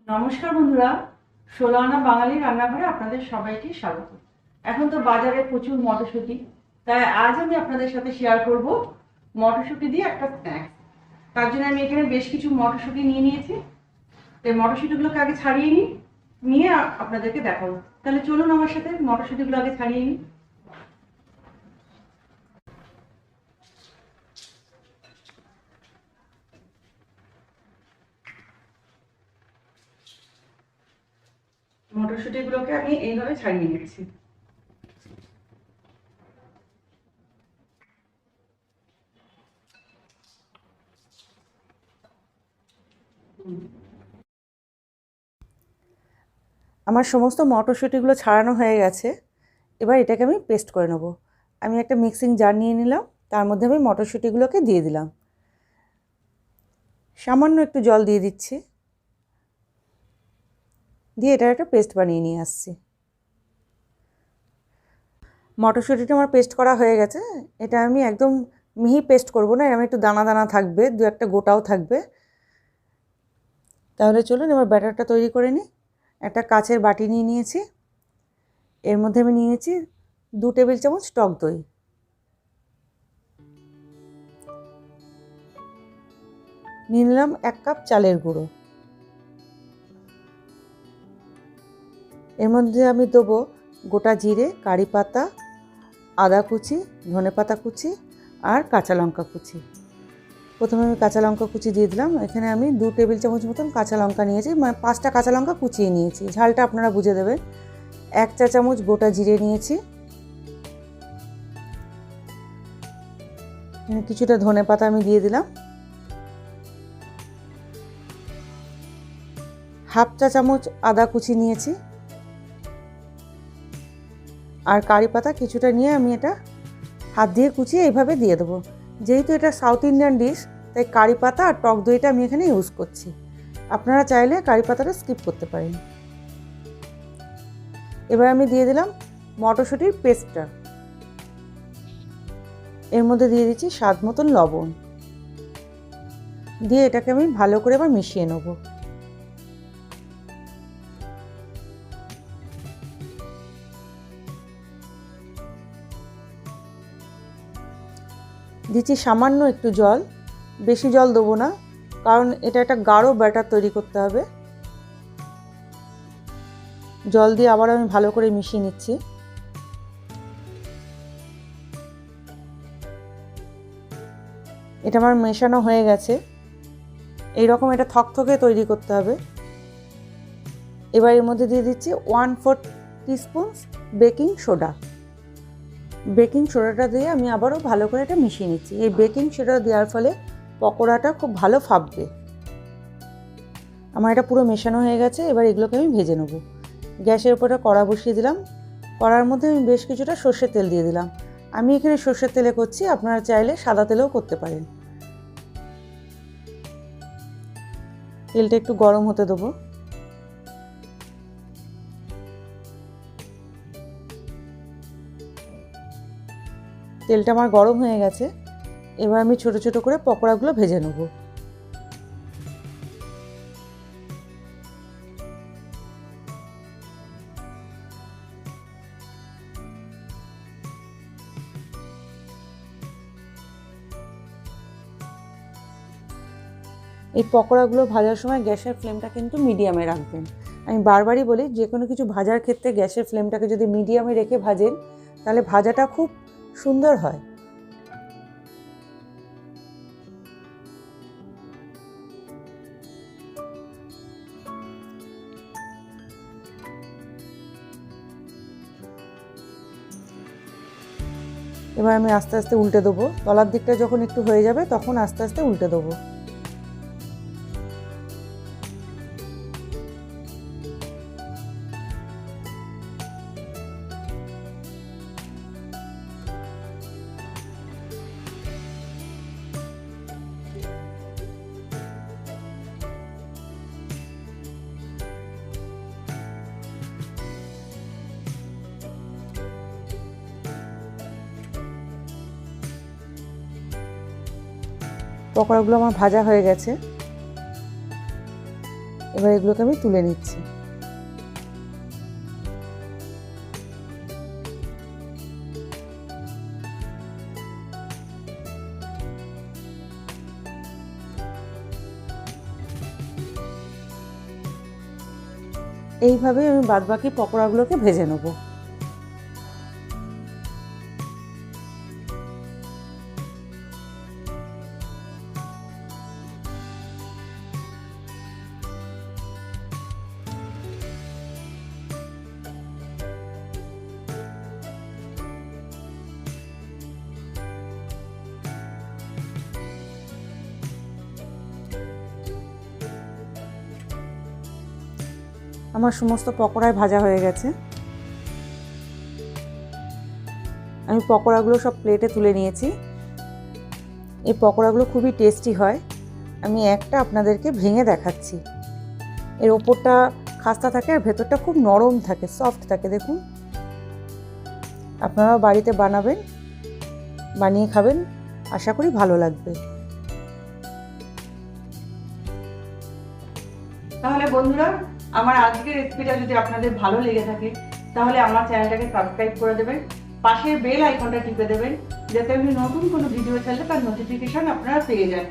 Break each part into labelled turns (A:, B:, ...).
A: নমস্কার বন্ধুরা, ষোলো আনা বাঙালি রান্নাঘরে আপনাদের সবাইকে স্বাগত। এখন তো বাজারে প্রচুর মটরশুঁটি, তাই আজ আমি আপনাদের সাথে শেয়ার করব মটরশুঁটি দিয়ে একটা স্ন্যাক্স। তার জন্য আমি এখানে বেশ কিছু মটরশুঁটি নিয়ে নিয়েছি। এই মটরশুঁটিগুলোকে আগে ছাড়িয়ে নিয়ে আপনাদেরকে দেখাবো। তাহলে চলুন আমার সাথে মটরশুঁটিগুলো আগে ছাড়িয়ে নিই। মটরশুঁটিগুলোকে আমি এইভাবে ছাড়িয়ে নিচ্ছি। আমার সমস্ত মটরশুঁটিগুলো ছাড়ানো হয়ে গেছে। এবার এটাকে আমি পেস্ট করে নেব। আমি একটা মিক্সিং জার নিয়ে নিলাম, তার মধ্যে আমি মটরশুঁটিগুলোকে দিয়ে দিলাম। সামান্য একটু জল দিয়ে দিচ্ছি, দিয়ে এটার একটা পেস্ট বানিয়ে নিয়ে আসছি। মটরশুঁটিটা আমার পেস্ট করা হয়ে গেছে। এটা আমি একদম মিহি পেস্ট করব না, এরকম একটু দানা দানা থাকবে, দু একটা গোটাও থাকবে। তাহলে চলুন এবার ব্যাটারটা তৈরি করে নিই। একটা কাচের বাটি নিয়ে নিয়েছি, এর মধ্যে আমি নিয়েছি 2 টেবিল চামচ টক দই। নিয়ে নিলাম 1 কাপ চালের গুঁড়ো। এর মধ্যে আমি দেবো গোটা জিরে, কারি পাতা, আদা কুচি, ধনেপাতা কুচি আর কাঁচা লঙ্কা কুচি। প্রথমে আমি কাঁচা লঙ্কা কুচি দিয়ে দিলাম। এখানে আমি 2 টেবিল চামচ মতন কাঁচা লঙ্কা নিয়েছি, মানে 5টা কাঁচা লঙ্কা কুচিয়ে নিয়েছি। ঝালটা আপনারা বুঝে দেবেন। 1 চা চামচ গোটা জিরে নিয়েছি, কিছুটা ধনেপাতা আমি দিয়ে দিলাম। 1/2 চা চামচ আদা কুচি নিয়েছি, আর কারি পাতা কিছুটা নিয়ে আমি এটা হাত দিয়ে কুচিয়ে এইভাবে দিয়ে দেবো। যেহেতু এটা সাউথ ইন্ডিয়ান ডিশ, তাই কারি পাতা আর টক দইটা আমি এখানে ইউজ করছি। আপনারা চাইলে কারি পাতাটা স্কিপ করতে পারেন। এবার আমি দিয়ে দিলাম মটরশুঁটির পেস্টটা। এর মধ্যে দিয়ে দিচ্ছি স্বাদ মতন লবণ, দিয়ে এটাকে আমি ভালো করে এবার মিশিয়ে নেব। দিচ্ছি সামান্য একটু জল, বেশি জল দেবো না, কারণ এটা একটা গাঢ় ব্যাটার তৈরি করতে হবে। জল দিয়ে আবার আমি ভালো করে মিশিয়ে নিচ্ছি। এটা আমার মেশানো হয়ে গেছে। এইরকম এটা থকথকে তৈরি করতে হবে। এবার এর মধ্যে দিয়ে দিচ্ছি 1/4 টিস্পুন বেকিং সোডা। বেকিং সোডাটা দিয়ে আমি আবারও ভালো করে এটা মিশিয়ে নিচ্ছি। এই বেকিং সোডা দেওয়ার ফলে পকোড়াটা খুব ভালো ফাটবে। আমার এটা পুরো মেশানো হয়ে গেছে। এবার এগুলোকে আমি ভেজে নেব। গ্যাসের উপরে কড়া বসিয়ে দিলাম। কড়ার মধ্যে আমি বেশ কিছুটা সর্ষের তেল দিয়ে দিলাম। আমি এখানে সর্ষের তেলে করছি, আপনারা চাইলে সাদা তেলেও করতে পারেন। তেলটা একটু গরম হতে দেবো। তেলটা আমার গরম হয়ে গেছে। এবার আমি ছোট ছোট করে পকোড়াগুলো ভেজে নেব। এই পকোড়াগুলো ভাজার সময় গ্যাসের ফ্লেমটা কিন্তু মিডিয়ামে রাখবেন। আমি বারবারই বলি, যে কোনো কিছু ভাজার ক্ষেত্রে গ্যাসের ফ্লেমটাকে যদি মিডিয়ামে রেখে ভাজেন, তাহলে ভাজাটা খুব সুন্দর হয়। এবার আমি আস্তে আস্তে উল্টে দেবো। তলার দিকটা যখন একটু হয়ে যাবে, তখন আস্তে আস্তে উল্টে দেবো। পকোড়াগুলো আমার ভাজা হয়ে গেছে।
B: এবার এগুলোকে আমি তুলে নিচ্ছি। এইভাবে আমি বাদবাকি পকোড়াগুলোকে ভেজে নেব। আমার সমস্ত পকোড়ায় ভাজা হয়ে গেছে। আমি পকোড়াগুলো সব প্লেটে তুলে নিয়েছি। এই পকোড়াগুলো খুবই টেস্টি হয়। আমি একটা আপনাদেরকে ভেঙে দেখাচ্ছি। এর ওপরটা খাস্তা থাকে আর ভেতরটা খুব নরম থাকে, সফট থাকে। দেখুন, আপনারা বাড়িতে বানাবেন, বানিয়ে খাবেন, আশা করি ভালো লাগবে।
A: তাহলে বন্ধুরা, আমার আজকের রেসিপিটা যদি আপনাদের ভালো লেগে থাকে তাহলে আমার চ্যানেলটাকে সাবস্ক্রাইব করে দেবেন, পাশে বেল আইকনটা টিপে দেবেন, যাতে আমি নতুন কোনো ভিডিও ছাড়লে তার নোটিফিকেশন আপনারা পেয়ে যান।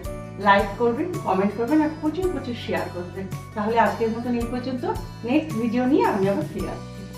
A: লাইক করবেন, কমেন্ট করবেন আর প্রচুর প্রচুর শেয়ার করবেন। তাহলে আজকের মতন এই পর্যন্ত। নেক্সট ভিডিও নিয়ে আমি আবার ফিরে আসবো।